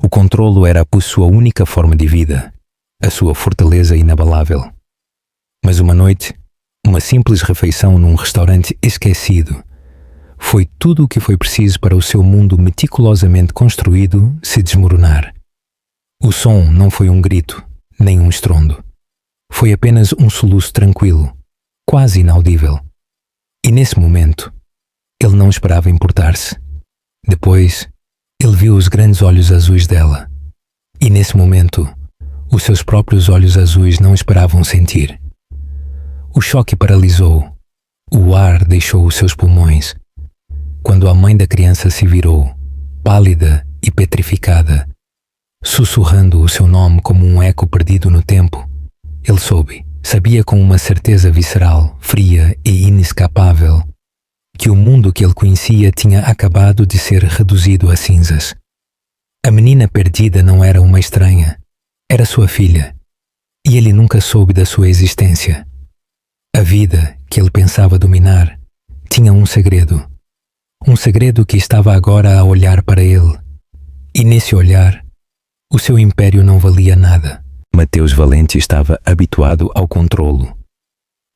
O controlo era a sua única forma de vida, a sua fortaleza inabalável. Mas uma noite, uma simples refeição num restaurante esquecido, foi tudo o que foi preciso para o seu mundo meticulosamente construído se desmoronar. O som não foi um grito, nem um estrondo. Foi apenas um soluço tranquilo, quase inaudível. E nesse momento, ele não esperava importar-se. Depois, ele viu os grandes olhos azuis dela. E nesse momento, os seus próprios olhos azuis não esperavam sentir. O choque paralisou. O ar deixou os seus pulmões. Quando a mãe da criança se virou, pálida e petrificada, sussurrando o seu nome como um eco perdido no tempo, ele sabia com uma certeza visceral, fria e inescapável, que o mundo que ele conhecia tinha acabado de ser reduzido a cinzas. A menina perdida não era uma estranha, era sua filha, e ele nunca soube da sua existência. A vida que ele pensava dominar tinha um segredo que estava agora a olhar para ele, e nesse olhar, o seu império não valia nada. Mateus Valente estava habituado ao controlo.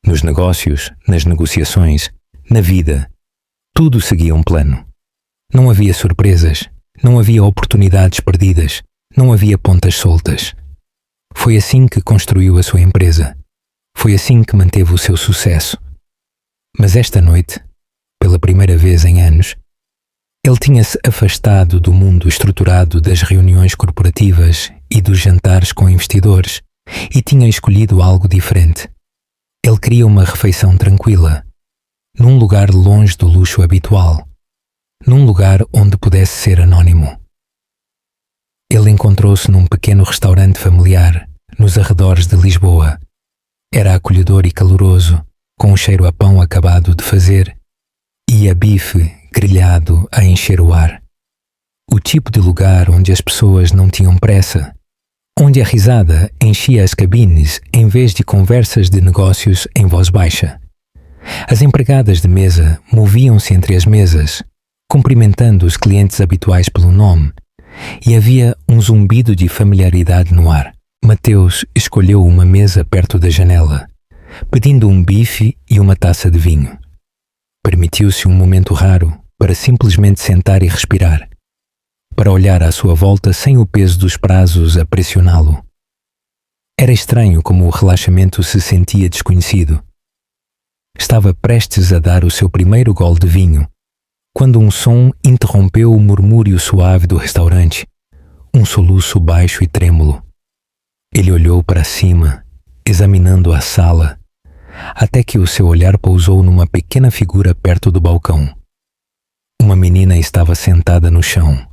Nos negócios, nas negociações, na vida, tudo seguia um plano. Não havia surpresas, não havia oportunidades perdidas, não havia pontas soltas. Foi assim que construiu a sua empresa. Foi assim que manteve o seu sucesso. Mas esta noite, pela primeira vez em anos, ele tinha-se afastado do mundo estruturado das reuniões corporativas e dos jantares com investidores e tinha escolhido algo diferente. Ele queria uma refeição tranquila, num lugar longe do luxo habitual, num lugar onde pudesse ser anônimo. Ele encontrou-se num pequeno restaurante familiar, nos arredores de Lisboa. Era acolhedor e caloroso, com um cheiro a pão acabado de fazer e a bife grelhado a encher o ar. O tipo de lugar onde as pessoas não tinham pressa, onde a risada enchia as cabines em vez de conversas de negócios em voz baixa. As empregadas de mesa moviam-se entre as mesas, cumprimentando os clientes habituais pelo nome, e havia um zumbido de familiaridade no ar. Mateus escolheu uma mesa perto da janela, pedindo um bife e uma taça de vinho. Permitiu-se um momento raro para simplesmente sentar e respirar, para olhar à sua volta sem o peso dos prazos a pressioná-lo. Era estranho como o relaxamento se sentia desconhecido. Estava prestes a dar o seu primeiro gole de vinho, quando um som interrompeu o murmúrio suave do restaurante, um soluço baixo e trêmulo. Ele olhou para cima, examinando a sala, até que o seu olhar pousou numa pequena figura perto do balcão. Uma menina estava sentada no chão.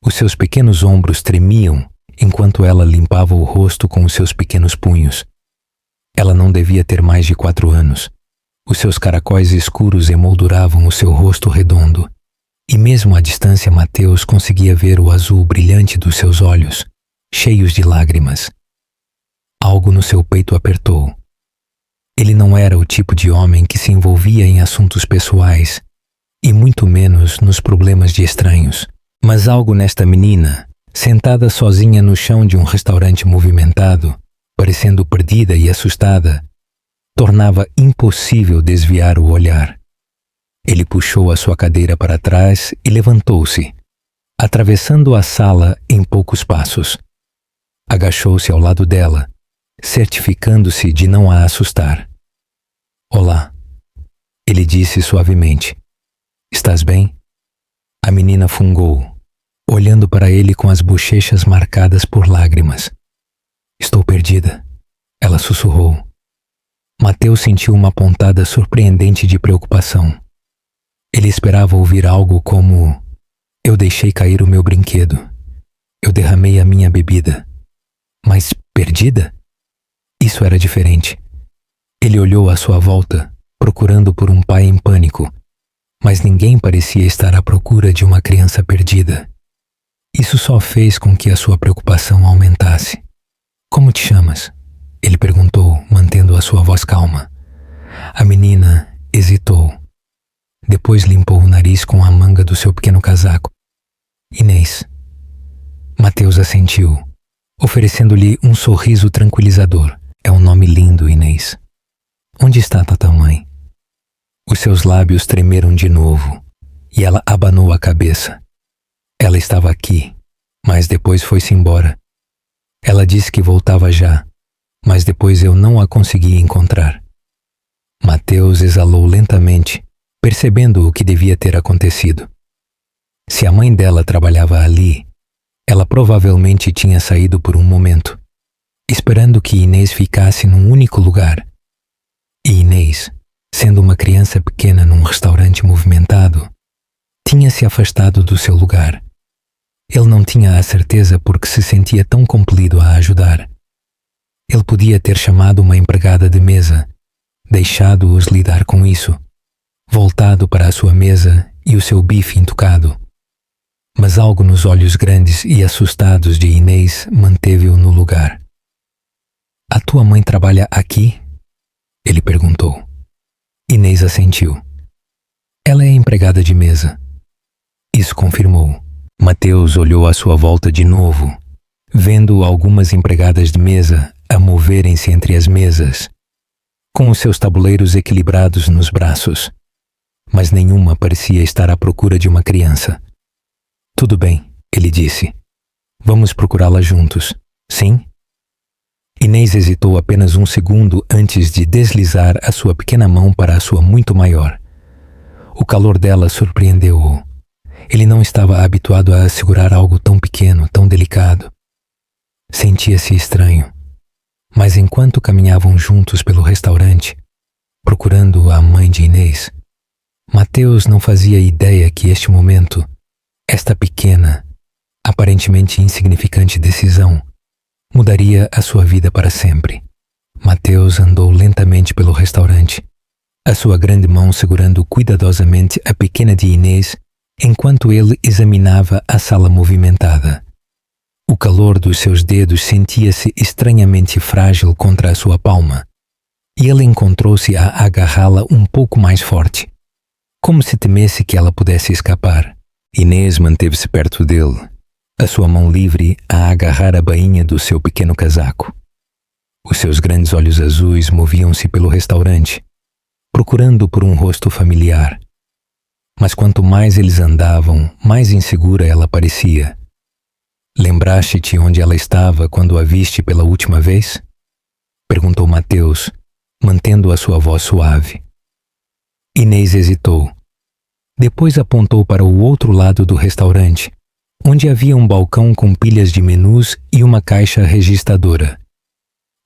Os seus pequenos ombros tremiam enquanto ela limpava o rosto com os seus pequenos punhos. Ela não devia ter mais de 4 anos. Os seus caracóis escuros emolduravam o seu rosto redondo, e mesmo à distância Mateus conseguia ver o azul brilhante dos seus olhos, cheios de lágrimas. Algo no seu peito apertou. Ele não era o tipo de homem que se envolvia em assuntos pessoais, e muito menos nos problemas de estranhos. Mas algo nesta menina, sentada sozinha no chão de um restaurante movimentado, parecendo perdida e assustada, tornava impossível desviar o olhar. Ele puxou a sua cadeira para trás e levantou-se, atravessando a sala em poucos passos. Agachou-se ao lado dela, certificando-se de não a assustar. "Olá", ele disse suavemente. "Estás bem?" A menina fungou, olhando para ele com as bochechas marcadas por lágrimas. "Estou perdida", ela sussurrou. Mateus sentiu uma pontada surpreendente de preocupação. Ele esperava ouvir algo como: "Eu deixei cair o meu brinquedo. Eu derramei a minha bebida." Mas perdida? Isso era diferente. Ele olhou à sua volta, procurando por um pai em pânico, mas ninguém parecia estar à procura de uma criança perdida. Isso só fez com que a sua preocupação aumentasse. "Como te chamas?" ele perguntou, mantendo a sua voz calma. A menina hesitou. Depois limpou o nariz com a manga do seu pequeno casaco. "Inês." Mateus assentiu, oferecendo-lhe um sorriso tranquilizador. É um nome lindo, Inês. Onde está tua mãe? Os seus lábios tremeram de novo e ela abanou a cabeça. Ela estava aqui, mas depois foi-se embora. Ela disse que voltava já, mas depois eu não a consegui encontrar. Mateus exalou lentamente, percebendo o que devia ter acontecido. Se a mãe dela trabalhava ali, ela provavelmente tinha saído por um momento, esperando que Inês ficasse num único lugar. E Inês, sendo uma criança pequena num restaurante movimentado, tinha se afastado do seu lugar. Ele não tinha a certeza porque se sentia tão compelido a ajudar. Ele podia ter chamado uma empregada de mesa, deixado-os lidar com isso, voltado para a sua mesa e o seu bife intocado. Mas algo nos olhos grandes e assustados de Inês manteve-o no lugar. A tua mãe trabalha aqui? Ele perguntou. Inês assentiu. Ela é empregada de mesa. Isso confirmou. Mateus olhou à sua volta de novo, vendo algumas empregadas de mesa a moverem-se entre as mesas, com os seus tabuleiros equilibrados nos braços, mas nenhuma parecia estar à procura de uma criança. Tudo bem, ele disse. Vamos procurá-la juntos, sim? Inês hesitou apenas um segundo antes de deslizar a sua pequena mão para a sua muito maior. O calor dela surpreendeu-o. Ele não estava habituado a segurar algo tão pequeno, tão delicado. Sentia-se estranho. Mas enquanto caminhavam juntos pelo restaurante, procurando a mãe de Inês, Mateus não fazia ideia que este momento, esta pequena, aparentemente insignificante decisão, mudaria a sua vida para sempre. Mateus andou lentamente pelo restaurante, a sua grande mão segurando cuidadosamente a pequena de Inês enquanto ele examinava a sala movimentada. O calor dos seus dedos sentia-se estranhamente frágil contra a sua palma, e ele encontrou-se a agarrá-la um pouco mais forte, como se temesse que ela pudesse escapar. Inês manteve-se perto dele, a sua mão livre a agarrar a bainha do seu pequeno casaco. Os seus grandes olhos azuis moviam-se pelo restaurante, procurando por um rosto familiar. Mas quanto mais eles andavam, mais insegura ela parecia. Lembraste-te onde ela estava quando a viste pela última vez? Perguntou Mateus, mantendo a sua voz suave. Inês hesitou. Depois apontou para o outro lado do restaurante, onde havia um balcão com pilhas de menus e uma caixa registradora.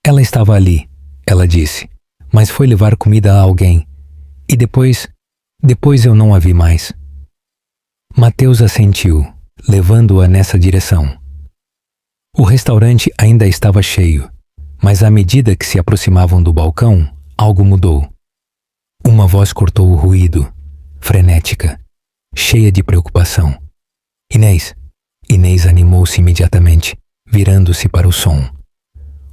Ela estava ali, ela disse, mas foi levar comida a alguém. E depois eu não a vi mais. Mateus assentiu, levando-a nessa direção. O restaurante ainda estava cheio, mas à medida que se aproximavam do balcão, algo mudou. Uma voz cortou o ruído, frenética, cheia de preocupação. Inês! Inês animou-se imediatamente, virando-se para o som.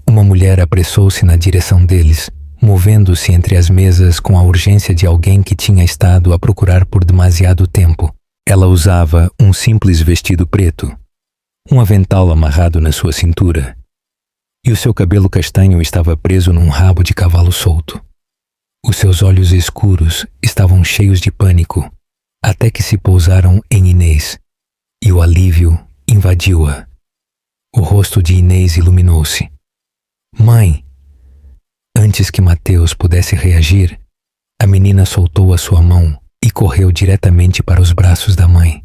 Uma mulher apressou-se na direção deles, movendo-se entre as mesas com a urgência de alguém que tinha estado a procurar por demasiado tempo. Ela usava um simples vestido preto, um avental amarrado na sua cintura, e o seu cabelo castanho estava preso num rabo de cavalo solto. Os seus olhos escuros estavam cheios de pânico, até que se pousaram em Inês, e o alívio invadiu-a. O rosto de Inês iluminou-se. Mãe! Antes que Mateus pudesse reagir, a menina soltou a sua mão e correu diretamente para os braços da mãe.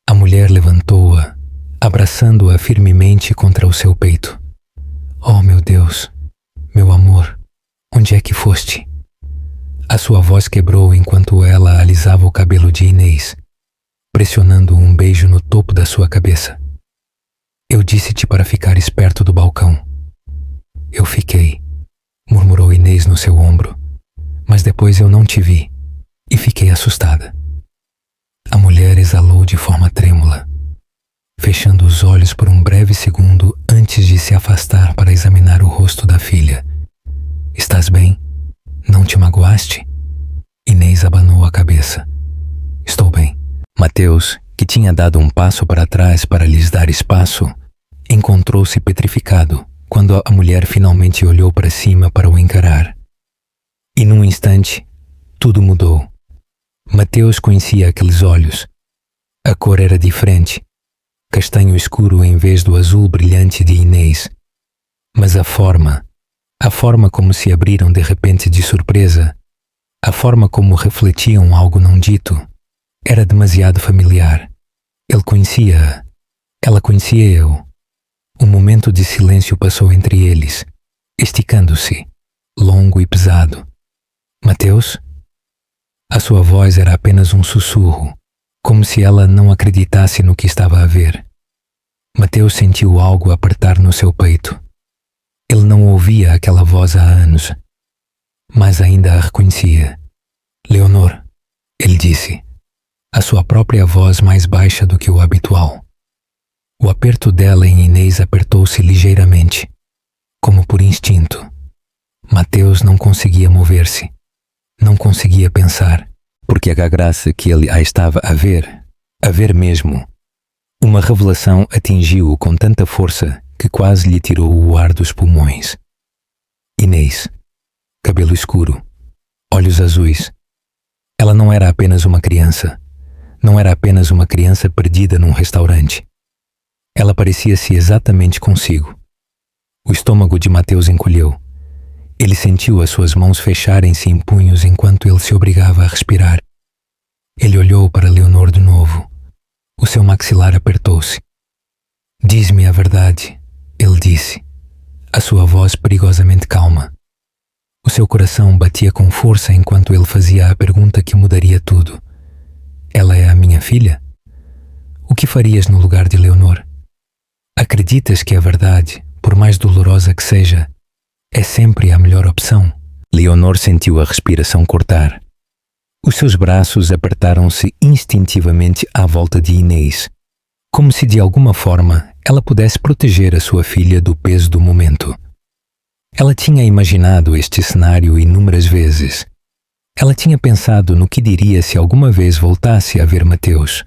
A mulher levantou-a, abraçando-a firmemente contra o seu peito. Oh, meu Deus, meu amor, onde é que foste? A sua voz quebrou enquanto ela alisava o cabelo de Inês, pressionando um beijo no topo da sua cabeça. Eu disse-te para ficares perto do balcão. Eu fiquei, murmurou Inês no seu ombro, mas depois eu não te vi e fiquei assustada. A mulher exalou de forma trêmula, fechando os olhos por um breve segundo antes de se afastar para examinar o rosto da filha. Estás bem? Não te magoaste? Inês abanou a cabeça. Estou bem. Mateus, que tinha dado um passo para trás para lhes dar espaço, encontrou-se petrificado quando a mulher finalmente olhou para cima para o encarar. E num instante, tudo mudou. Mateus conhecia aqueles olhos. A cor era diferente, castanho escuro em vez do azul brilhante de Inês. Mas a forma como se abriram de repente de surpresa, a forma como refletiam algo não dito, era demasiado familiar. Ele conhecia-a, ela conhecia-o. Um momento de silêncio passou entre eles, esticando-se, longo e pesado. Mateus? A sua voz era apenas um sussurro, como se ela não acreditasse no que estava a ver. Mateus sentiu algo apertar no seu peito. Ele não ouvia aquela voz há anos, mas ainda a reconhecia. Leonor, ele disse, a sua própria voz mais baixa do que o habitual. O aperto dela em Inês apertou-se ligeiramente, como por instinto. Mateus não conseguia mover-se, não conseguia pensar, porque a graça que ele a estava a ver mesmo. Uma revelação atingiu-o com tanta força que quase lhe tirou o ar dos pulmões. Inês, cabelo escuro, olhos azuis. Ela não era apenas uma criança, não era apenas uma criança perdida num restaurante. Ela parecia-se exatamente consigo. O estômago de Mateus encolheu. Ele sentiu as suas mãos fecharem-se em punhos enquanto ele se obrigava a respirar. Ele olhou para Leonor de novo. O seu maxilar apertou-se. Diz-me a verdade, ele disse, a sua voz perigosamente calma. O seu coração batia com força enquanto ele fazia a pergunta que mudaria tudo. Ela é a minha filha? O que farias no lugar de Leonor? Acreditas que a verdade, por mais dolorosa que seja, é sempre a melhor opção? Leonor sentiu a respiração cortar. Os seus braços apertaram-se instintivamente à volta de Inês, como se de alguma forma ela pudesse proteger a sua filha do peso do momento. Ela tinha imaginado este cenário inúmeras vezes. Ela tinha pensado no que diria se alguma vez voltasse a ver Mateus.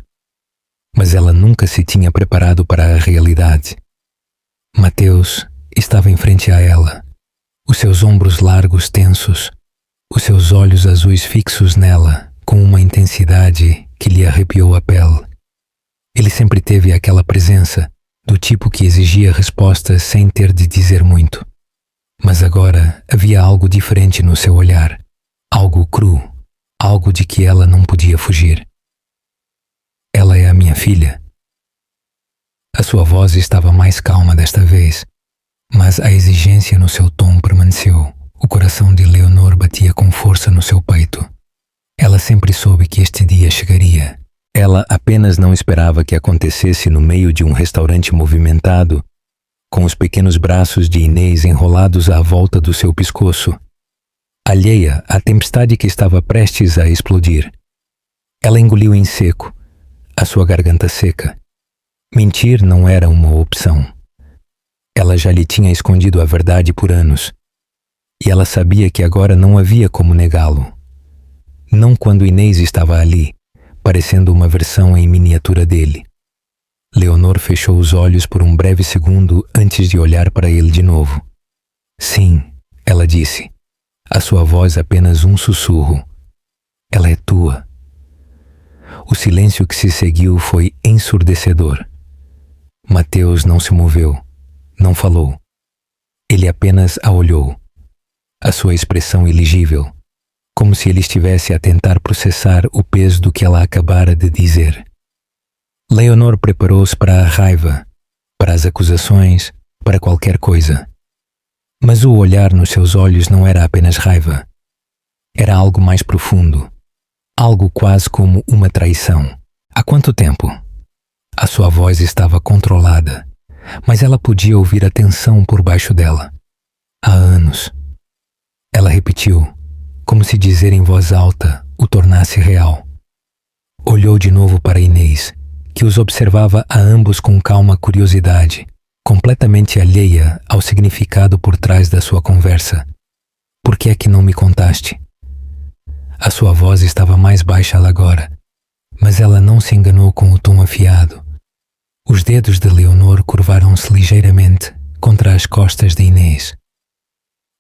Mas ela nunca se tinha preparado para a realidade. Mateus estava em frente a ela, os seus ombros largos tensos, os seus olhos azuis fixos nela com uma intensidade que lhe arrepiou a pele. Ele sempre teve aquela presença, do tipo que exigia respostas sem ter de dizer muito. Mas agora havia algo diferente no seu olhar, algo cru, algo de que ela não podia fugir. Ela é a minha filha. A sua voz estava mais calma desta vez, mas a exigência no seu tom permaneceu. O coração de Leonor batia com força no seu peito. Ela sempre soube que este dia chegaria. Ela apenas não esperava que acontecesse no meio de um restaurante movimentado, com os pequenos braços de Inês enrolados à volta do seu pescoço, alheia à tempestade que estava prestes a explodir. Ela engoliu em seco, a sua garganta seca. Mentir não era uma opção. Ela já lhe tinha escondido a verdade por anos, e ela sabia que agora não havia como negá-lo. Não quando Inês estava ali, parecendo uma versão em miniatura dele. Leonor fechou os olhos por um breve segundo antes de olhar para ele de novo. Sim, ela disse, a sua voz apenas um sussurro. Ela é tua. O silêncio que se seguiu foi ensurdecedor. Mateus não se moveu, não falou. Ele apenas a olhou. A sua expressão ilegível, como se ele estivesse a tentar processar o peso do que ela acabara de dizer. Leonor preparou-se para a raiva, para as acusações, para qualquer coisa. Mas o olhar nos seus olhos não era apenas raiva. Era algo mais profundo, algo quase como uma traição. Há quanto tempo? A sua voz estava controlada, mas ela podia ouvir a tensão por baixo dela. Há anos. Ela repetiu, como se dizer em voz alta o tornasse real. Olhou de novo para Inês, que os observava a ambos com calma curiosidade, completamente alheia ao significado por trás da sua conversa. Por que é que não me contaste? A sua voz estava mais baixa agora, mas ela não se enganou com o tom afiado. Os dedos de Leonor curvaram-se ligeiramente contra as costas de Inês.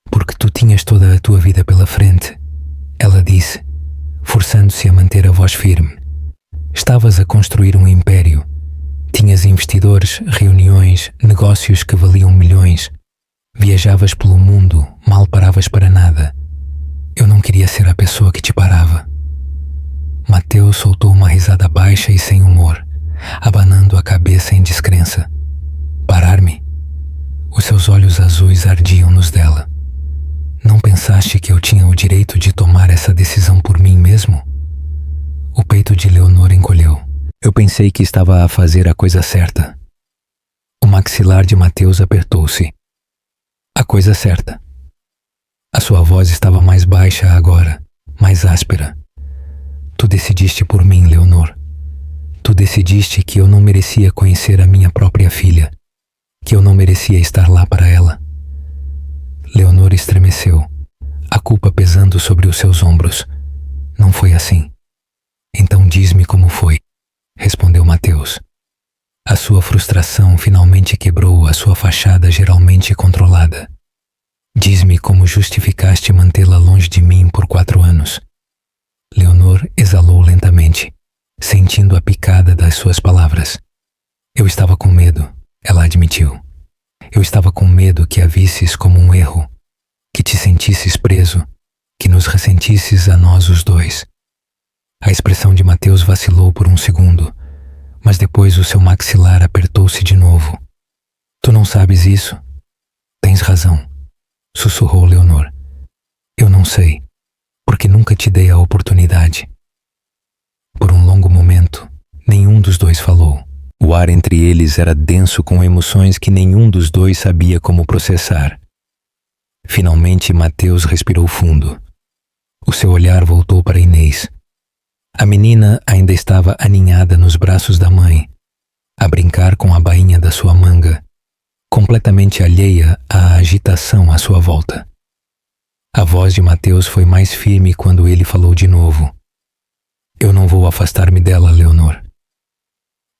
Porque tu tinhas toda a tua vida pela frente, ela disse, forçando-se a manter a voz firme. Estavas a construir um império. Tinhas investidores, reuniões, negócios que valiam milhões. Viajavas pelo mundo, mal paravas para nada. Eu não queria ser a pessoa que te parava. Mateus soltou uma risada baixa e sem humor, abanando a cabeça em descrença. Parar-me? Os seus olhos azuis ardiam nos dela. Não pensaste que eu tinha o direito de tomar essa decisão por mim mesmo? O peito de Leonor encolheu. Eu pensei que estava a fazer a coisa certa. O maxilar de Mateus apertou-se. A coisa certa. A sua voz estava mais baixa agora, mais áspera. Tu decidiste por mim, Leonor. Tu decidiste que eu não merecia conhecer a minha própria filha, que eu não merecia estar lá para ela. Leonor estremeceu, a culpa pesando sobre os seus ombros. Não foi assim. Então diz-me como foi, respondeu Mateus. A sua frustração finalmente quebrou a sua fachada geralmente controlada. Diz-me como justificaste mantê-la longe de mim por 4 anos. Leonor exalou lentamente, sentindo a picada das suas palavras. Eu estava com medo, ela admitiu. Eu estava com medo que a visses como um erro, que te sentisses preso, que nos ressentisses a nós os dois. A expressão de Mateus vacilou por um segundo, mas depois o seu maxilar apertou-se de novo. Tu não sabes isso? Tens razão, sussurrou Leonor. Eu não sei, porque nunca te dei a oportunidade. Por um longo momento, nenhum dos dois falou. O ar entre eles era denso com emoções que nenhum dos dois sabia como processar. Finalmente, Mateus respirou fundo. O seu olhar voltou para Inês. A menina ainda estava aninhada nos braços da mãe, a brincar com a bainha da sua manga, completamente alheia à agitação à sua volta. A voz de Mateus foi mais firme quando ele falou de novo. Eu não vou afastar-me dela, Leonor.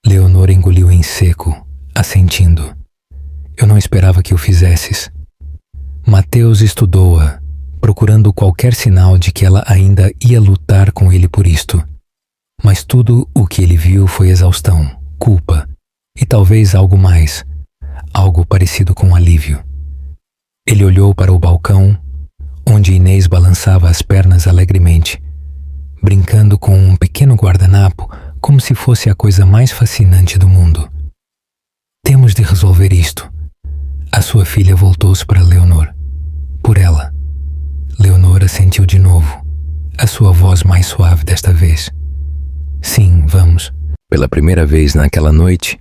Leonor engoliu em seco, assentindo. Eu não esperava que o fizesses. Mateus estudou-a, procurando qualquer sinal de que ela ainda ia lutar com ele por isto. Mas tudo o que ele viu foi exaustão, culpa e talvez algo mais, algo parecido com alívio. Ele olhou para o balcão, onde Inês balançava as pernas alegremente, brincando com um pequeno guardanapo como se fosse a coisa mais fascinante do mundo. Temos de resolver isto. A sua filha voltou-se para Leonor. Por ela. Leonor assentiu de novo, a sua voz mais suave desta vez. Sim, vamos. Pela primeira vez naquela noite,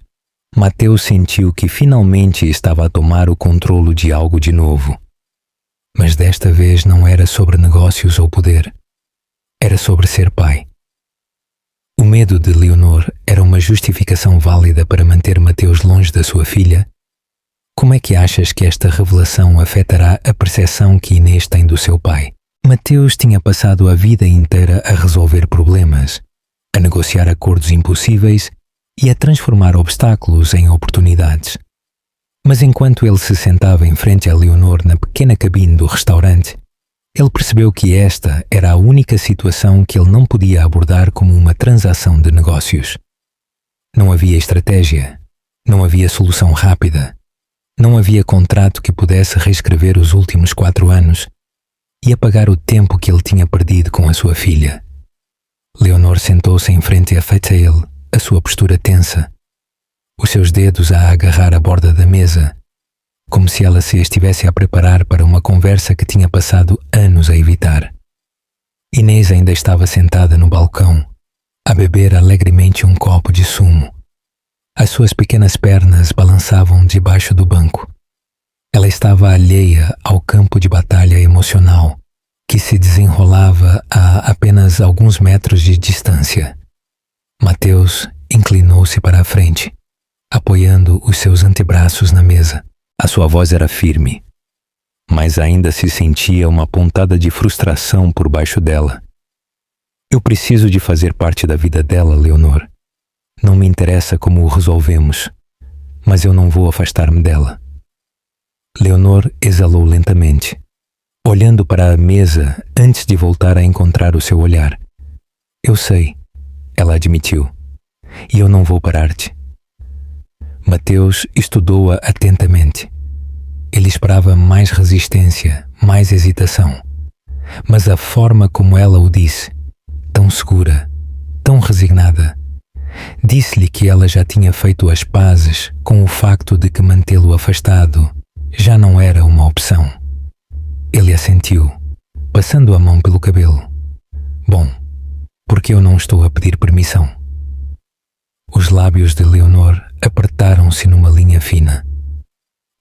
Mateus sentiu que finalmente estava a tomar o controle de algo de novo. Mas desta vez não era sobre negócios ou poder. Era sobre ser pai. O medo de Leonor era uma justificação válida para manter Mateus longe da sua filha? Como é que achas que esta revelação afetará a percepção que Inês tem do seu pai? Mateus tinha passado a vida inteira a resolver problemas, a negociar acordos impossíveis e a transformar obstáculos em oportunidades. Mas enquanto ele se sentava em frente a Leonor na pequena cabine do restaurante, ele percebeu que esta era a única situação que ele não podia abordar como uma transação de negócios. Não havia estratégia, não havia solução rápida, não havia contrato que pudesse reescrever os últimos 4 anos e apagar o tempo que ele tinha perdido com a sua filha. Leonor sentou-se em frente a Fatal, a sua postura tensa, os seus dedos a agarrar a borda da mesa, como se ela se estivesse a preparar para uma conversa que tinha passado anos a evitar. Inês ainda estava sentada no balcão, a beber alegremente um copo de sumo. As suas pequenas pernas balançavam debaixo do banco. Ela estava alheia ao campo de batalha emocional, que se desenrolava a apenas alguns metros de distância. Mateus inclinou-se para a frente, apoiando os seus antebraços na mesa. A sua voz era firme, mas ainda se sentia uma pontada de frustração por baixo dela. Eu preciso de fazer parte da vida dela, Leonor. Não me interessa como o resolvemos, mas eu não vou afastar-me dela. Leonor exalou lentamente, olhando para a mesa antes de voltar a encontrar o seu olhar. Eu sei, ela admitiu, e eu não vou parar-te. Mateus estudou-a atentamente. Ele esperava mais resistência, mais hesitação. Mas a forma como ela o disse, tão segura, tão resignada, disse-lhe que ela já tinha feito as pazes com o facto de que mantê-lo afastado já não era uma opção. Ele assentiu, passando a mão pelo cabelo. Bom, porque eu não estou a pedir permissão. Os lábios de Leonor apertaram-se numa linha fina.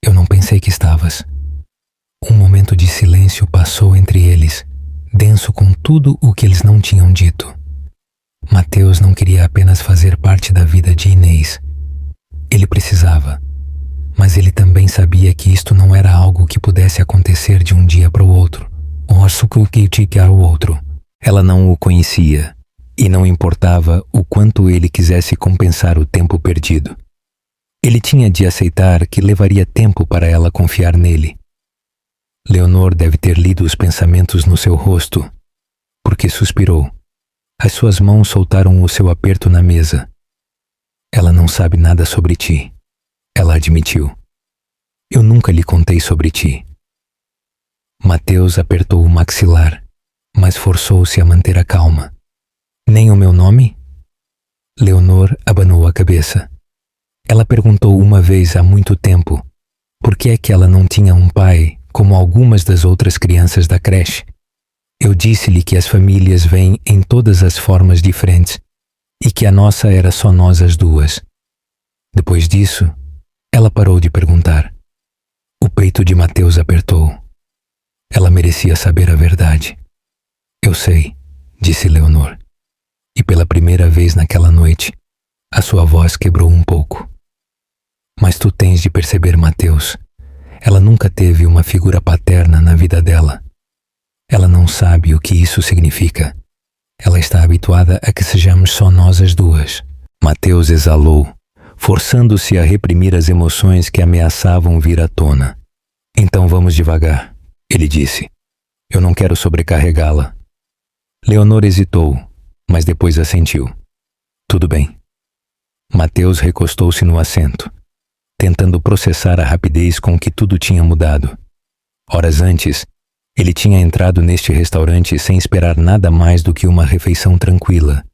Eu não pensei que estavas. Um momento de silêncio passou entre eles, denso com tudo o que eles não tinham dito. Mateus não queria apenas fazer parte da vida de Inês. Ele precisava, mas ele também sabia que isto não era algo que pudesse acontecer de um dia para o outro. O outro. Ela não o conhecia, e não importava o quanto ele quisesse compensar o tempo perdido. Ele tinha de aceitar que levaria tempo para ela confiar nele. Leonor deve ter lido os pensamentos no seu rosto, porque suspirou. As suas mãos soltaram o seu aperto na mesa. Ela não sabe nada sobre ti, ela admitiu. Eu nunca lhe contei sobre ti. Mateus apertou o maxilar, mas forçou-se a manter a calma. Nem o meu nome? Leonor abanou a cabeça. Ela perguntou uma vez há muito tempo por que é que ela não tinha um pai como algumas das outras crianças da creche. Eu disse-lhe que as famílias vêm em todas as formas diferentes e que a nossa era só nós as duas. Depois disso, ela parou de perguntar. O peito de Mateus apertou. Ela merecia saber a verdade. Eu sei, disse Leonor. E pela primeira vez naquela noite, a sua voz quebrou um pouco. Mas tu tens de perceber, Mateus. Ela nunca teve uma figura paterna na vida dela. Ela não sabe o que isso significa. Ela está habituada a que sejamos só nós as duas. Mateus exalou, forçando-se a reprimir as emoções que ameaçavam vir à tona. Então vamos devagar, ele disse. Eu não quero sobrecarregá-la. Leonor hesitou, mas depois assentiu. Tudo bem. Mateus recostou-se no assento, tentando processar a rapidez com que tudo tinha mudado. Horas antes, ele tinha entrado neste restaurante sem esperar nada mais do que uma refeição tranquila,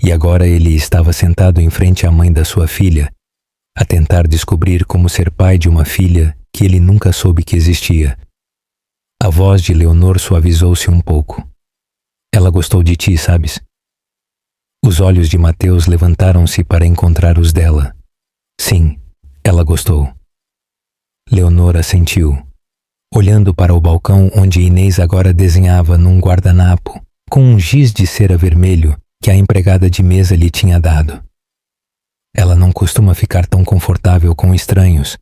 e agora ele estava sentado em frente à mãe da sua filha, a tentar descobrir como ser pai de uma filha que ele nunca soube que existia. A voz de Leonor suavizou-se um pouco. Ela gostou de ti, sabes? Os olhos de Mateus levantaram-se para encontrar os dela. Sim, ela gostou. Leonor assentiu, olhando para o balcão onde Inês agora desenhava num guardanapo com um giz de cera vermelho que a empregada de mesa lhe tinha dado. Ela não costuma ficar tão confortável com estranhos,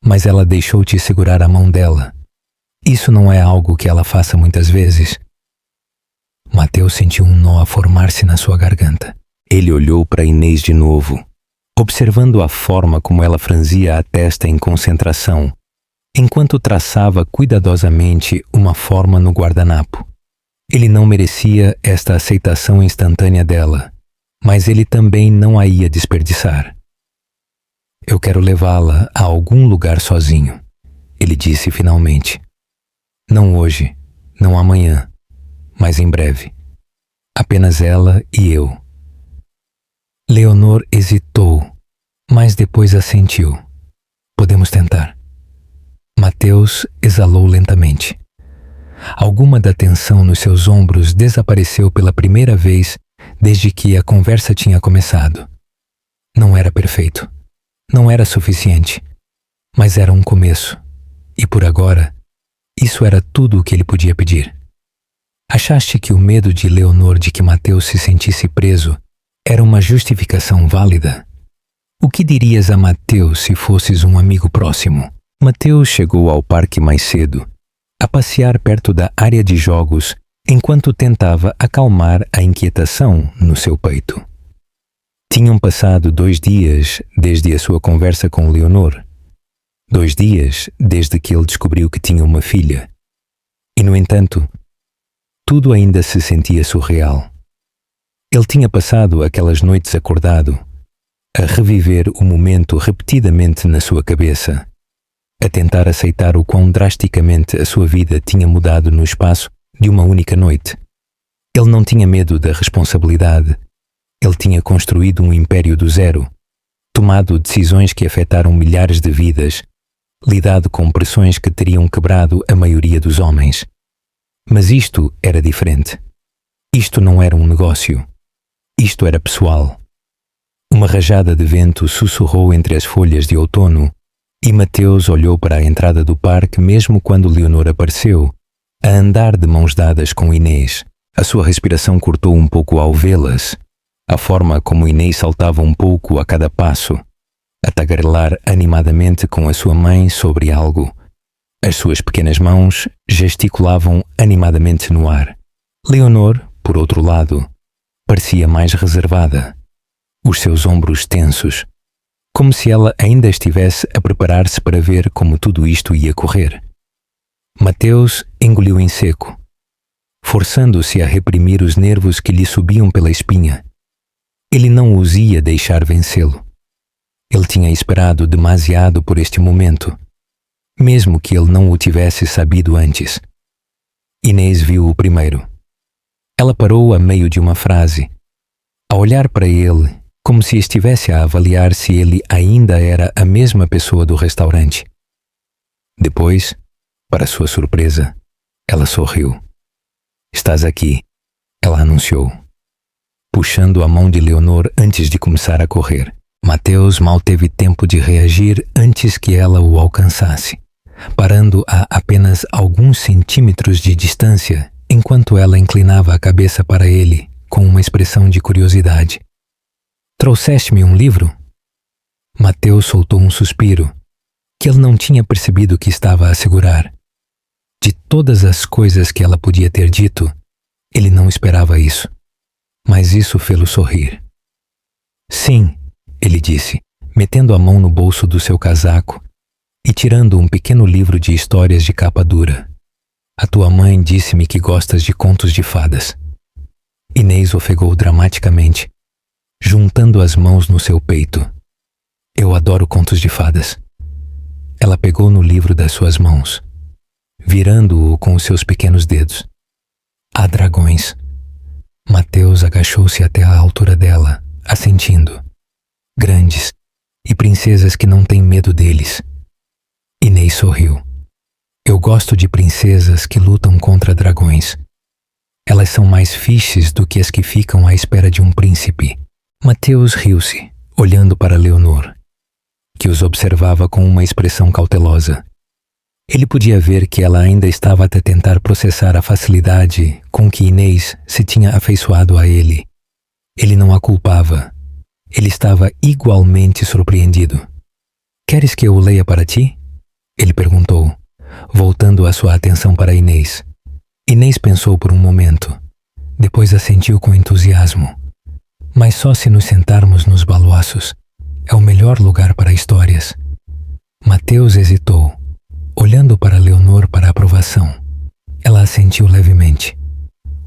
mas ela deixou-te segurar a mão dela. Isso não é algo que ela faça muitas vezes. Mateus sentiu um nó a formar-se na sua garganta. Ele olhou para Inês de novo, observando a forma como ela franzia a testa em concentração, enquanto traçava cuidadosamente uma forma no guardanapo. Ele não merecia esta aceitação instantânea dela, mas ele também não a ia desperdiçar. Eu quero levá-la a algum lugar sozinho, ele disse finalmente. Não hoje, não amanhã, mas em breve. Apenas ela e eu. Leonor hesitou, mas depois assentiu. Podemos tentar. Mateus exalou lentamente. Alguma da tensão nos seus ombros desapareceu pela primeira vez desde que a conversa tinha começado. Não era perfeito. Não era suficiente. Mas era um começo. E por agora, isso era tudo o que ele podia pedir. Achaste que o medo de Leonor de que Mateus se sentisse preso era uma justificação válida? O que dirias a Mateus se fosses um amigo próximo? Mateus chegou ao parque mais cedo, a passear perto da área de jogos, enquanto tentava acalmar a inquietação no seu peito. Tinham passado 2 dias desde a sua conversa com Leonor. 2 dias desde que ele descobriu que tinha uma filha. E, no entanto, tudo ainda se sentia surreal. Ele tinha passado aquelas noites acordado, a reviver o momento repetidamente na sua cabeça, a tentar aceitar o quão drasticamente a sua vida tinha mudado no espaço de uma única noite. Ele não tinha medo da responsabilidade. Ele tinha construído um império do zero, tomado decisões que afetaram milhares de vidas, lidado com pressões que teriam quebrado a maioria dos homens. Mas isto era diferente. Isto não era um negócio. Isto era pessoal. Uma rajada de vento sussurrou entre as folhas de outono e Mateus olhou para a entrada do parque mesmo quando Leonor apareceu, a andar de mãos dadas com Inês. A sua respiração cortou um pouco ao vê-las. A forma como Inês saltava um pouco a cada passo, a tagarelar animadamente com a sua mãe sobre algo. As suas pequenas mãos gesticulavam animadamente no ar. Leonor, por outro lado, parecia mais reservada, os seus ombros tensos, como se ela ainda estivesse a preparar-se para ver como tudo isto ia correr. Mateus engoliu em seco, forçando-se a reprimir os nervos que lhe subiam pela espinha. Ele não os ia deixar vencê-lo. Ele tinha esperado demasiado por este momento, mesmo que ele não o tivesse sabido antes. Inês viu-o primeiro. Ela parou a meio de uma frase, a olhar para ele como se estivesse a avaliar se ele ainda era a mesma pessoa do restaurante. Depois, para sua surpresa, ela sorriu. "Estás aqui", ela anunciou, puxando a mão de Leonor antes de começar a correr. Mateus mal teve tempo de reagir antes que ela o alcançasse, parando a apenas alguns centímetros de distância enquanto ela inclinava a cabeça para ele com uma expressão de curiosidade. "Trouxeste-me um livro?" Mateus soltou um suspiro, que ele não tinha percebido que estava a segurar. De todas as coisas que ela podia ter dito, ele não esperava isso. Mas isso fê-lo sorrir. "Sim", ele disse, metendo a mão no bolso do seu casaco e tirando um pequeno livro de histórias de capa dura. "A tua mãe disse-me que gostas de contos de fadas." Inês ofegou dramaticamente, juntando as mãos no seu peito. "Eu adoro contos de fadas." Ela pegou no livro das suas mãos, virando-o com os seus pequenos dedos. "Há dragões." Mateus agachou-se até a altura dela, assentindo. "Grandes, e princesas que não têm medo deles." Inês sorriu. "Eu gosto de princesas que lutam contra dragões. Elas são mais fixes do que as que ficam à espera de um príncipe." Mateus riu-se, olhando para Leonor, que os observava com uma expressão cautelosa. Ele podia ver que ela ainda estava a tentar processar a facilidade com que Inês se tinha afeiçoado a ele. Ele não a culpava. Ele estava igualmente surpreendido. "Queres que eu o leia para ti?" ele perguntou, voltando a sua atenção para Inês. Inês pensou por um momento. Depois assentiu com entusiasmo. "Mas só se nos sentarmos nos baluços. É o melhor lugar para histórias." Mateus hesitou, olhando para Leonor para aprovação. Ela assentiu levemente,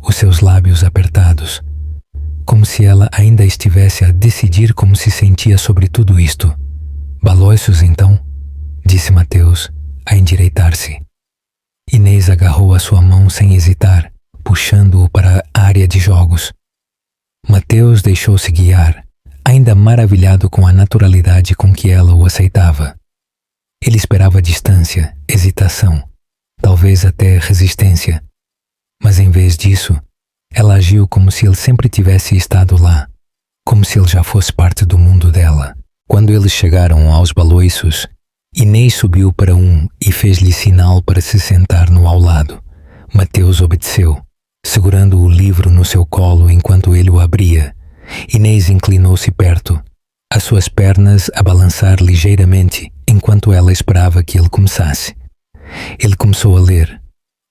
os seus lábios apertados, como se ela ainda estivesse a decidir como se sentia sobre tudo isto. "Balouços, então?" disse Mateus, a endireitar-se. Inês agarrou a sua mão sem hesitar, puxando-o para a área de jogos. Mateus deixou-se guiar, ainda maravilhado com a naturalidade com que ela o aceitava. Ele esperava distância, hesitação, talvez até resistência. Mas em vez disso, ela agiu como se ele sempre tivesse estado lá, como se ele já fosse parte do mundo dela. Quando eles chegaram aos balouços, Inês subiu para um e fez-lhe sinal para se sentar no ao lado. Mateus obedeceu, segurando o livro no seu colo enquanto ele o abria. Inês inclinou-se perto, as suas pernas a balançar ligeiramente enquanto ela esperava que ele começasse. Ele começou a ler.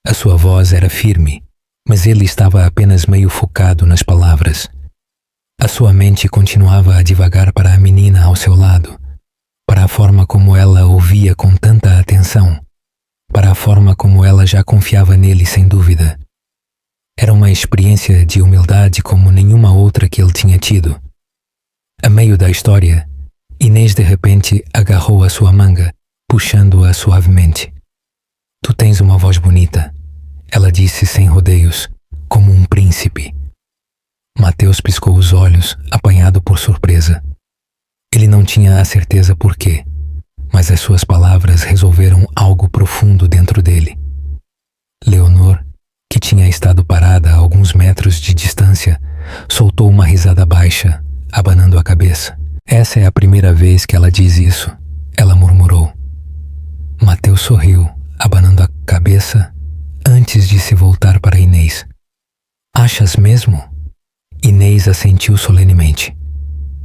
A sua voz era firme, mas ele estava apenas meio focado nas palavras. A sua mente continuava a divagar para a menina ao seu lado, para a forma como ela ouvia com tanta atenção, para a forma como ela já confiava nele sem dúvida. Era uma experiência de humildade como nenhuma outra que ele tinha tido. A meio da história, Inês de repente agarrou a sua manga, puxando-a suavemente. Tu tens uma voz bonita, ela disse sem rodeios, como um príncipe. Mateus piscou os olhos, apanhado por surpresa. Ele não tinha a certeza por quê, mas as suas palavras resolveram algo profundo dentro dele. Leonor, que tinha estado parada a alguns metros de distância, soltou uma risada baixa, abanando a cabeça. Essa é a primeira vez que ela diz isso, ela murmurou. Mateus sorriu, abanando a cabeça, antes de se voltar para Inês. Achas mesmo? Inês assentiu solenemente.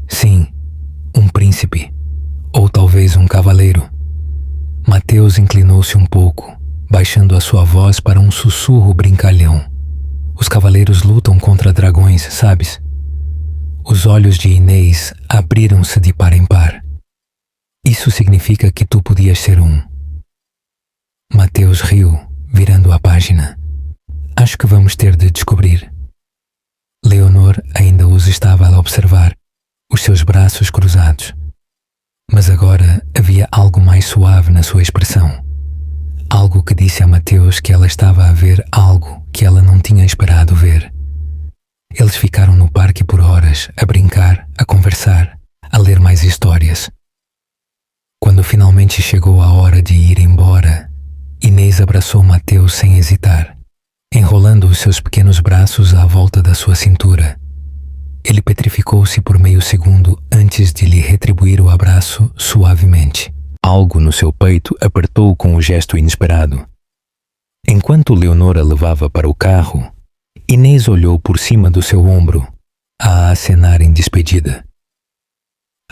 Sim, um príncipe, ou talvez um cavaleiro. Mateus inclinou-se um pouco, baixando a sua voz para um sussurro brincalhão. Os cavaleiros lutam contra dragões, sabes? Os olhos de Inês abriram-se de par em par. Isso significa que tu podias ser um. Mateus riu, virando a página. Acho que vamos ter de descobrir. Leonor ainda os estava a observar, os seus braços cruzados. Mas agora havia algo mais suave na sua expressão. Algo que disse a Mateus que ela estava a ver algo que ela não tinha esperado ver. Eles ficaram no parque por horas, a brincar, a conversar, a ler mais histórias. Quando finalmente chegou a hora de ir embora, Inês abraçou Mateus sem hesitar, enrolando os seus pequenos braços à volta da sua cintura. Ele petrificou-se por meio segundo antes de lhe retribuir o abraço suavemente. Algo no seu peito apertou com um gesto inesperado. Enquanto Leonora levava para o carro, Inês olhou por cima do seu ombro, a acenar em despedida.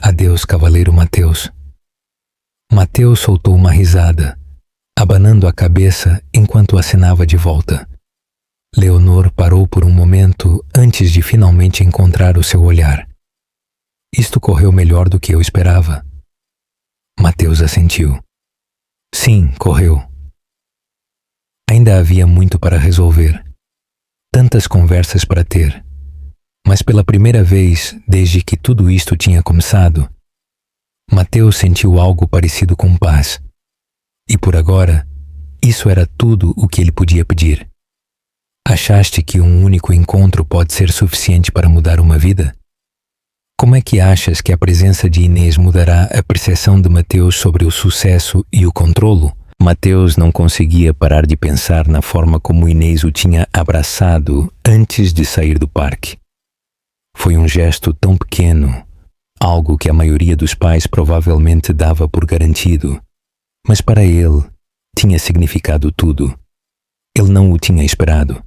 Adeus, cavaleiro Mateus. Mateus soltou uma risada, abanando a cabeça enquanto acenava de volta. Leonor parou por um momento antes de finalmente encontrar o seu olhar. Isto correu melhor do que eu esperava. Mateus assentiu. Sim, correu. Ainda havia muito para resolver. Tantas conversas para ter. Mas pela primeira vez, desde que tudo isto tinha começado, Mateus sentiu algo parecido com paz. E por agora, isso era tudo o que ele podia pedir. Achaste que um único encontro pode ser suficiente para mudar uma vida? Como é que achas que a presença de Inês mudará a percepção de Mateus sobre o sucesso e o controlo? Mateus não conseguia parar de pensar na forma como Inês o tinha abraçado antes de sair do parque. Foi um gesto tão pequeno, algo que a maioria dos pais provavelmente dava por garantido, mas para ele tinha significado tudo. Ele não o tinha esperado.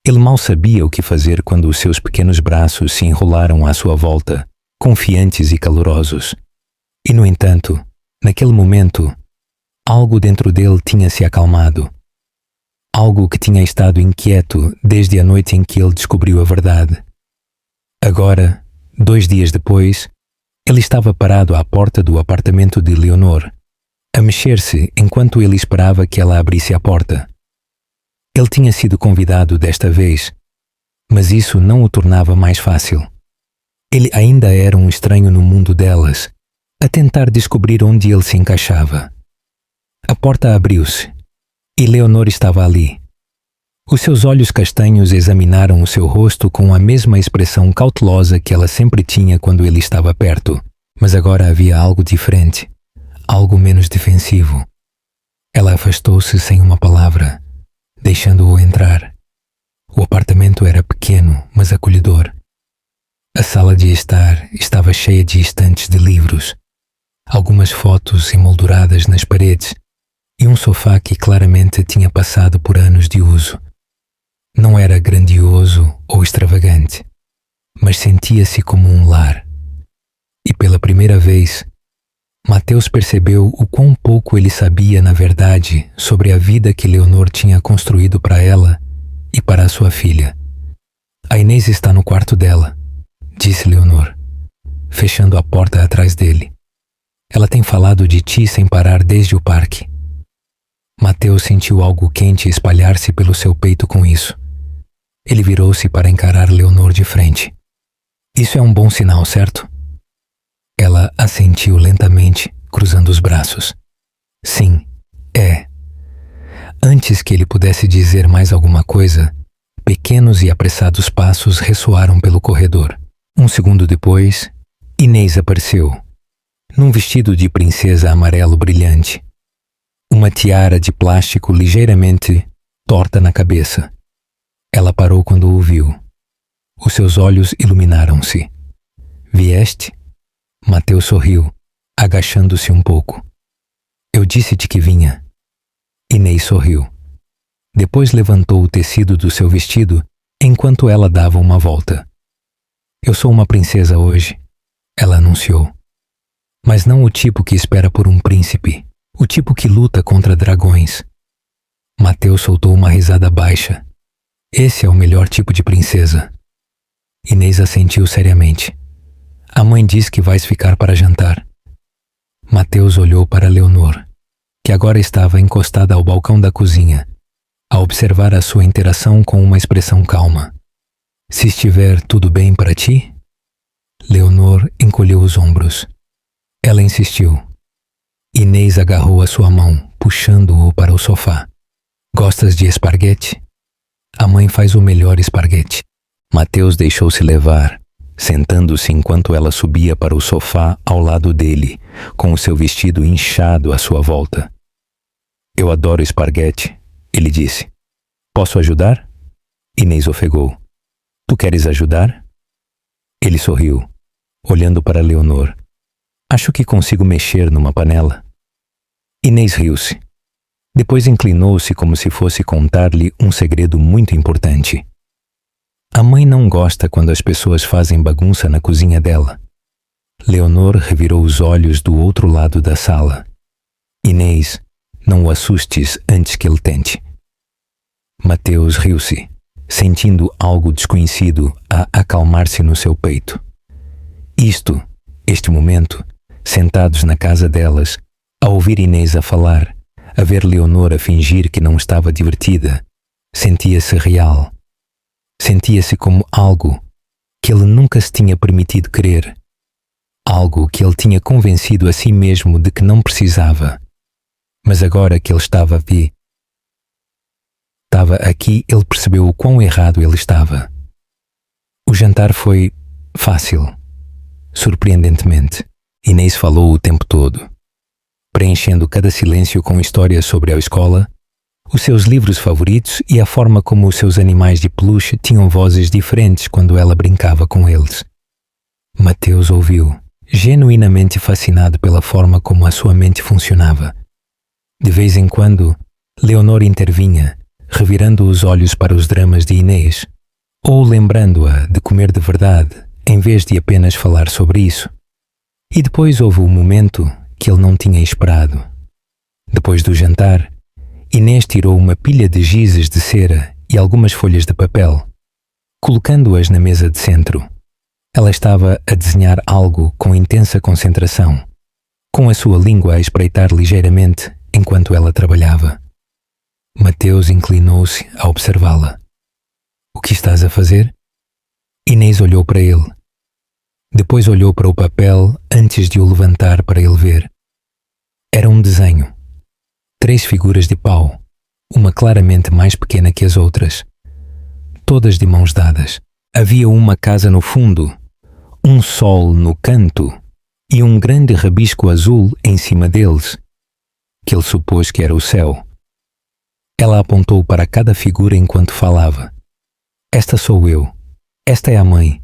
Ele mal sabia o que fazer quando os seus pequenos braços se enrolaram à sua volta, confiantes e calorosos. E, no entanto, naquele momento, algo dentro dele tinha se acalmado. Algo que tinha estado inquieto desde a noite em que ele descobriu a verdade. Agora, 2 dias depois, ele estava parado à porta do apartamento de Leonor, a mexer-se enquanto ele esperava que ela abrisse a porta. Ele tinha sido convidado desta vez, mas isso não o tornava mais fácil. Ele ainda era um estranho no mundo delas, a tentar descobrir onde ele se encaixava. A porta abriu-se, e Leonor estava ali. Os seus olhos castanhos examinaram o seu rosto com a mesma expressão cautelosa que ela sempre tinha quando ele estava perto, mas agora havia algo diferente, algo menos defensivo. Ela afastou-se sem uma palavra, deixando-o entrar. O apartamento era pequeno, mas acolhedor. A sala de estar estava cheia de estantes de livros, algumas fotos emolduradas nas paredes e um sofá que claramente tinha passado por anos de uso. Não era grandioso ou extravagante, mas sentia-se como um lar. E pela primeira vez, Mateus percebeu o quão pouco ele sabia na verdade sobre a vida que Leonor tinha construído para ela e para a sua filha. A Inês está no quarto dela, disse Leonor, fechando a porta atrás dele. Ela tem falado de ti sem parar desde o parque. Mateus sentiu algo quente espalhar-se pelo seu peito com isso. Ele virou-se para encarar Leonor de frente. Isso é um bom sinal, certo? Ela assentiu lentamente, cruzando os braços. Sim, é. Antes que ele pudesse dizer mais alguma coisa, pequenos e apressados passos ressoaram pelo corredor. Um segundo depois, Inês apareceu, num vestido de princesa amarelo brilhante. Uma tiara de plástico ligeiramente torta na cabeça. Ela parou quando o viu. Os seus olhos iluminaram-se. Vieste? Mateus sorriu, agachando-se um pouco. Eu disse-te que vinha. Inês sorriu. Depois levantou o tecido do seu vestido enquanto ela dava uma volta. Eu sou uma princesa hoje, ela anunciou. Mas não o tipo que espera por um príncipe, o tipo que luta contra dragões. Mateus soltou uma risada baixa. Esse é o melhor tipo de princesa. Inês assentiu seriamente. A mãe diz que vais ficar para jantar. Mateus olhou para Leonor, que agora estava encostada ao balcão da cozinha, a observar a sua interação com uma expressão calma. Se estiver tudo bem para ti? Leonor encolheu os ombros. Ela insistiu. Inês agarrou a sua mão, puxando-o para o sofá. Gostas de esparguete? A mãe faz o melhor esparguete. Mateus deixou-se levar, sentando-se enquanto ela subia para o sofá ao lado dele, com o seu vestido inchado à sua volta. Eu adoro esparguete, ele disse. Posso ajudar? Inês ofegou. Tu queres ajudar? Ele sorriu, olhando para Leonor. Acho que consigo mexer numa panela. Inês riu-se. Depois inclinou-se como se fosse contar-lhe um segredo muito importante. A mãe não gosta quando as pessoas fazem bagunça na cozinha dela. Leonor revirou os olhos do outro lado da sala. Inês, não o assustes antes que ele tente. Mateus riu-se, sentindo algo desconhecido a acalmar-se no seu peito. Este momento, sentados na casa delas, a ouvir Inês a falar, a ver Leonor a fingir que não estava divertida, sentia-se real. Sentia-se como algo que ele nunca se tinha permitido crer. Algo que ele tinha convencido a si mesmo de que não precisava. Mas agora que ele estava aqui, ele percebeu o quão errado ele estava. O jantar foi fácil. Surpreendentemente, Inês falou o tempo todo, preenchendo cada silêncio com histórias sobre a escola, os seus livros favoritos e a forma como os seus animais de peluche tinham vozes diferentes quando ela brincava com eles. Mateus ouviu, genuinamente fascinado pela forma como a sua mente funcionava. De vez em quando, Leonor intervinha, revirando os olhos para os dramas de Inês, ou lembrando-a de comer de verdade, em vez de apenas falar sobre isso. E depois houve um momento que ele não tinha esperado. Depois do jantar, Inês tirou uma pilha de gizes de cera e algumas folhas de papel, colocando-as na mesa de centro. Ela estava a desenhar algo com intensa concentração, com a sua língua a espreitar ligeiramente enquanto ela trabalhava. Mateus inclinou-se a observá-la. O que estás a fazer? Inês olhou para ele. Depois olhou para o papel antes de o levantar para ele ver. Era um desenho. 3 figuras de pau, uma claramente mais pequena que as outras. Todas de mãos dadas. Havia uma casa no fundo, um sol no canto e um grande rabisco azul em cima deles, que ele supôs que era o céu. Ela apontou para cada figura enquanto falava. Esta sou eu. Esta é a mãe.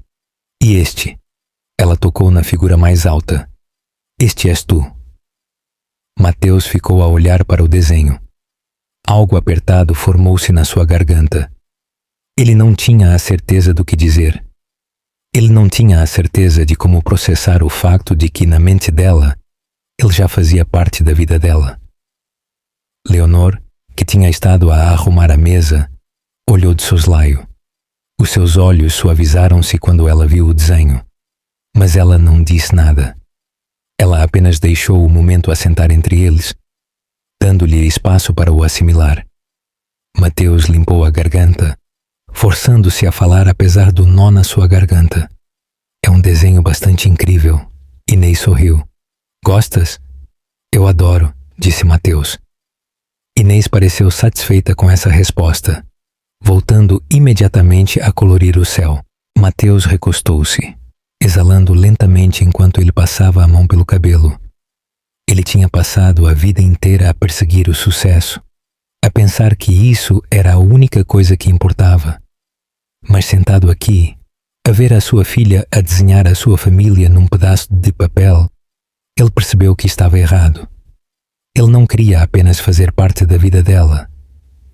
E este. Ela tocou na figura mais alta. Este és tu. Mateus ficou a olhar para o desenho. Algo apertado formou-se na sua garganta. Ele não tinha a certeza do que dizer. Ele não tinha a certeza de como processar o facto de que, na mente dela, ele já fazia parte da vida dela. Leonor, que tinha estado a arrumar a mesa, olhou de soslaio. Os seus olhos suavizaram-se quando ela viu o desenho, mas ela não disse nada. Ela apenas deixou o momento assentar entre eles, dando-lhe espaço para o assimilar. Mateus limpou a garganta, forçando-se a falar apesar do nó na sua garganta. É um desenho bastante incrível. Inês sorriu. Gostas? Eu adoro, disse Mateus. Inês pareceu satisfeita com essa resposta, voltando imediatamente a colorir o céu. Mateus recostou-se, exalando lentamente enquanto ele passava a mão pelo cabelo. Ele tinha passado a vida inteira a perseguir o sucesso, a pensar que isso era a única coisa que importava. Mas sentado aqui, a ver a sua filha a desenhar a sua família num pedaço de papel, ele percebeu que estava errado. Ele não queria apenas fazer parte da vida dela.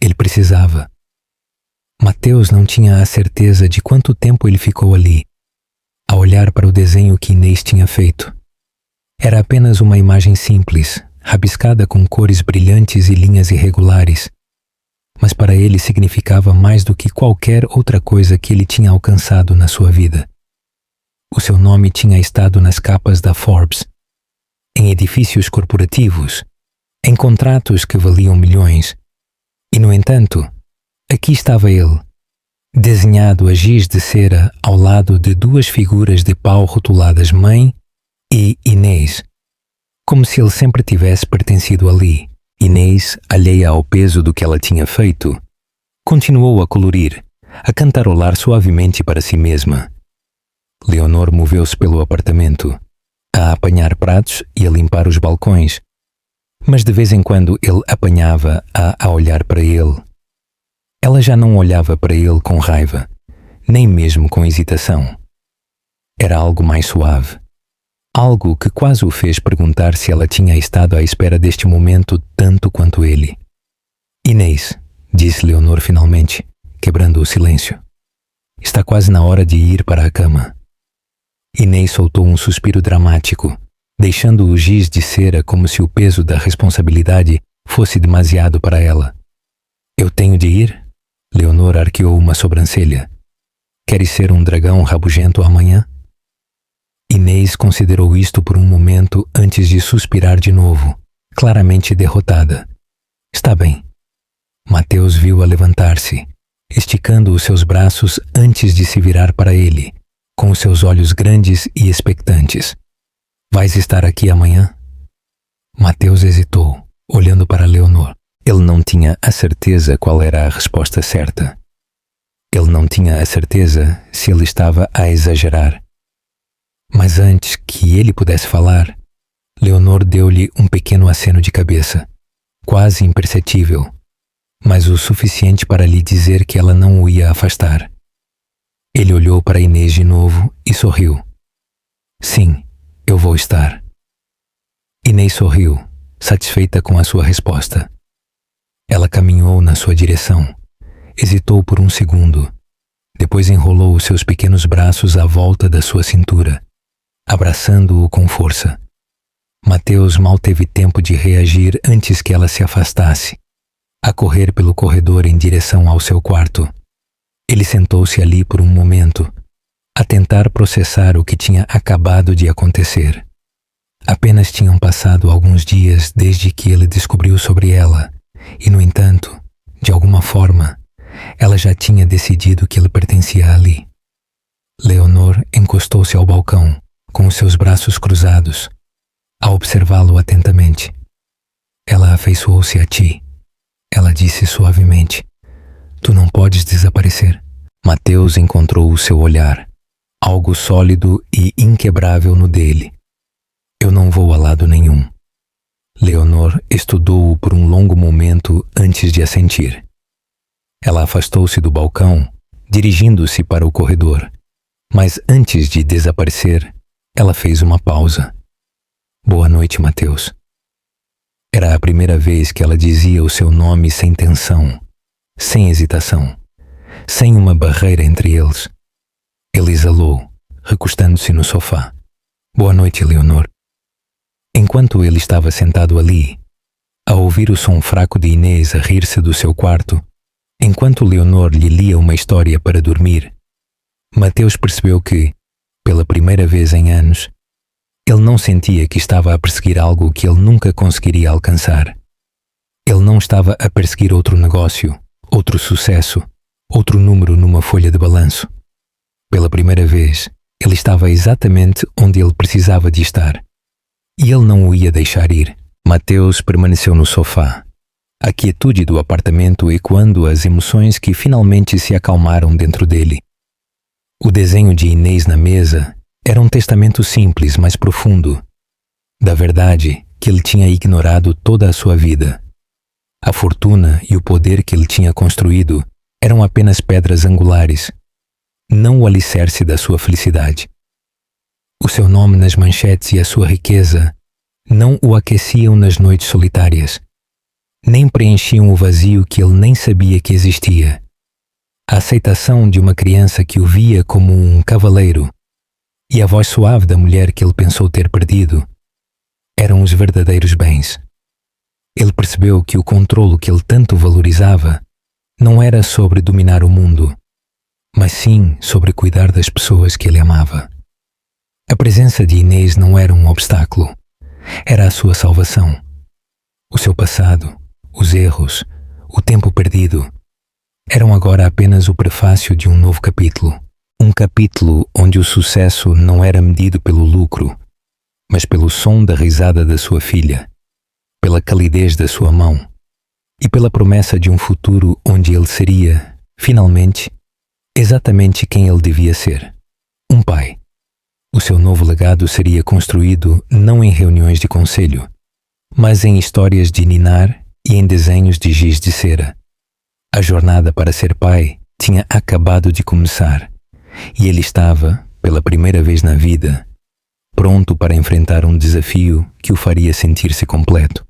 Ele precisava. Mateus não tinha a certeza de quanto tempo ele ficou ali, a olhar para o desenho que Inês tinha feito. Era apenas uma imagem simples, rabiscada com cores brilhantes e linhas irregulares, mas para ele significava mais do que qualquer outra coisa que ele tinha alcançado na sua vida. O seu nome tinha estado nas capas da Forbes, em edifícios corporativos, em contratos que valiam milhões. E, no entanto, aqui estava ele, desenhado a giz de cera ao lado de duas figuras de pau rotuladas Mãe e Inês, como se ele sempre tivesse pertencido ali. Inês, alheia ao peso do que ela tinha feito, continuou a colorir, a cantarolar suavemente para si mesma. Leonor moveu-se pelo apartamento, a apanhar pratos e a limpar os balcões, mas de vez em quando ele apanhava-a a olhar para ele. Ela já não olhava para ele com raiva, nem mesmo com hesitação. Era algo mais suave. Algo que quase o fez perguntar se ela tinha estado à espera deste momento tanto quanto ele. Inês, disse Leonor finalmente, quebrando o silêncio. Está quase na hora de ir para a cama. Inês soltou um suspiro dramático, deixando o giz de cera como se o peso da responsabilidade fosse demasiado para ela. Eu tenho de ir? Leonor arqueou uma sobrancelha. Queres ser um dragão rabugento amanhã? Inês considerou isto por um momento antes de suspirar de novo, claramente derrotada. Está bem. Mateus viu-a levantar-se, esticando os seus braços antes de se virar para ele, com os seus olhos grandes e expectantes. Vais estar aqui amanhã? Mateus hesitou, olhando para Leonor. Ele não tinha a certeza qual era a resposta certa. Ele não tinha a certeza se ele estava a exagerar. Mas antes que ele pudesse falar, Leonor deu-lhe um pequeno aceno de cabeça, quase imperceptível, mas o suficiente para lhe dizer que ela não o ia afastar. Ele olhou para Inês de novo e sorriu. Sim, eu vou estar. Inês sorriu, satisfeita com a sua resposta. Ela caminhou na sua direção, hesitou por um segundo, depois enrolou os seus pequenos braços à volta da sua cintura, abraçando-o com força. Mateus mal teve tempo de reagir antes que ela se afastasse, a correr pelo corredor em direção ao seu quarto. Ele sentou-se ali por um momento, a tentar processar o que tinha acabado de acontecer. Apenas tinham passado alguns dias desde que ele descobriu sobre ela, e, no entanto, de alguma forma, ela já tinha decidido que ele pertencia ali. Leonor encostou-se ao balcão, com os seus braços cruzados, a observá-lo atentamente. Ela afeiçoou-se a ti. Ela disse suavemente, tu não podes desaparecer. Mateus encontrou o seu olhar, algo sólido e inquebrável no dele. Eu não vou a lado nenhum. Leonor estudou-o por um longo momento antes de assentir. Ela afastou-se do balcão, dirigindo-se para o corredor, mas antes de desaparecer, ela fez uma pausa. Boa noite, Mateus. Era a primeira vez que ela dizia o seu nome sem tensão, sem hesitação, sem uma barreira entre eles. Ele exalou, recostando-se no sofá. Boa noite, Leonor. Enquanto ele estava sentado ali, a ouvir o som fraco de Inês a rir-se do seu quarto, Enquanto Leonor lhe lia uma história para dormir, Mateus percebeu que, pela primeira vez em anos, ele não sentia que estava a perseguir algo que ele nunca conseguiria alcançar. Ele não estava a perseguir outro negócio, outro sucesso, outro número numa folha de balanço. Pela primeira vez, ele estava exatamente onde ele precisava de estar. E ele não o ia deixar ir. Mateus permaneceu no sofá, a quietude do apartamento ecoando as emoções que finalmente se acalmaram dentro dele. O desenho de Inês na mesa era um testamento simples, mas profundo, da verdade que ele tinha ignorado toda a sua vida. A fortuna e o poder que ele tinha construído eram apenas pedras angulares, não o alicerce da sua felicidade. O seu nome nas manchetes e a sua riqueza não o aqueciam nas noites solitárias, nem preenchiam o vazio que ele nem sabia que existia. A aceitação de uma criança que o via como um cavaleiro e a voz suave da mulher que ele pensou ter perdido eram os verdadeiros bens. Ele percebeu que o controlo que ele tanto valorizava não era sobre dominar o mundo, mas sim sobre cuidar das pessoas que ele amava. A presença de Inês não era um obstáculo, era a sua salvação. O seu passado, os erros, o tempo perdido, eram agora apenas o prefácio de um novo capítulo. Um capítulo onde o sucesso não era medido pelo lucro, mas pelo som da risada da sua filha, pela calidez da sua mão e pela promessa de um futuro onde ele seria, finalmente, exatamente quem ele devia ser: um pai. O seu novo legado seria construído não em reuniões de conselho, mas em histórias de ninar e em desenhos de giz de cera. A jornada para ser pai tinha acabado de começar e ele estava, pela primeira vez na vida, pronto para enfrentar um desafio que o faria sentir-se completo.